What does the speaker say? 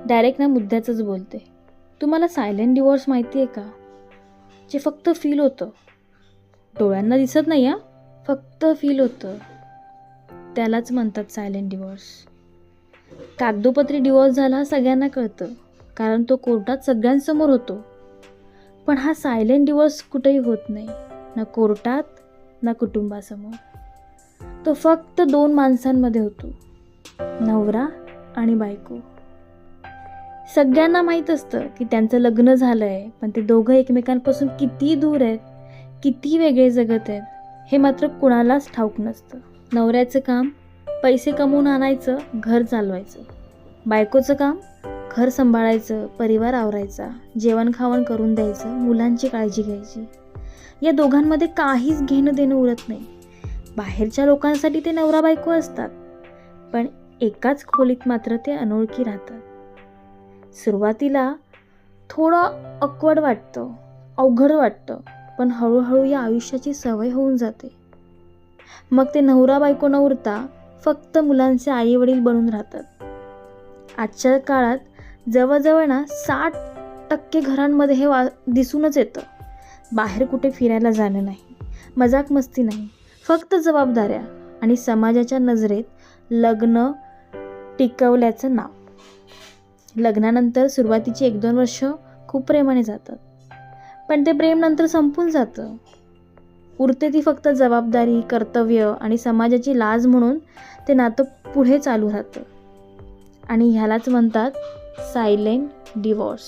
Direct ना मुद्द्याचंच बोलते. तुम्हाला सायलेंट डिवोर्स माहिती आहे का? जे फक्त फील होतं, डोळ्यांना दिसत नाही हां, फक्त फील होतं, त्यालाच म्हणतात सायलेंट डिवोर्स. कागदोपत्री डिवोर्स झाला सगळ्यांना कळतं, कारण तो कोर्टात सगळ्यांसमोर होतो. पण हा सायलेंट डिवोर्स कुठेही होत नाही, ना कोर्टात ना कुटुंबासमोर. तो फक्त 2 माणसांमध्ये होतो, नवरा आणि बायको. सगळ्यांना माहीत असतं की त्यांचं लग्न झालं आहे, पण ते दोघं एकमेकांपासून किती दूर आहेत, किती वेगळे जगत आहेत, हे मात्र कुणालाच ठाऊक नसतं. नवऱ्याचं काम पैसे कमवून आणायचं, घर चालवायचं. बायकोचं काम घर सांभाळायचं, परिवार आवरायचा, जेवण खावण करून द्यायचं, मुलांची काळजी घ्यायची. या दोघांमध्ये काहीच घेणं देणं उरत नाही. बाहेरच्या लोकांसाठी ते नवरा बायको असतात, पण एकाच खोलीत मात्र ते अनोळखी राहतात. सुरुवातीला थोडं ऑकवर्ड वाटतं, अवघड वाटतं, पण हळूहळू या आयुष्याची सवय होऊन जाते. मग ते नवरा बायको न उरता फक्त मुलांचे आई वडील बनून राहतात. आजच्या काळात जवळजवळ 60% घरांमध्ये हे दिसूनच येतं. बाहेर कुठे फिरायला जाणं नाही, मजाक मस्ती नाही, फक्त जबाबदाऱ्या आणि समाजाच्या नजरेत लग्न टिकवल्याचं नाव. लग्नानंतर सुरुवातीची 1-2 वर्ष खूप प्रेमाने जातात, पण ते प्रेम नंतर संपून जातं. उरते ती फक्त जबाबदारी, कर्तव्य आणि समाजाची लाज म्हणून ते नातं पुढे चालू राहतं. आणि ह्यालाच म्हणतात सायलेंट डिवोर्स.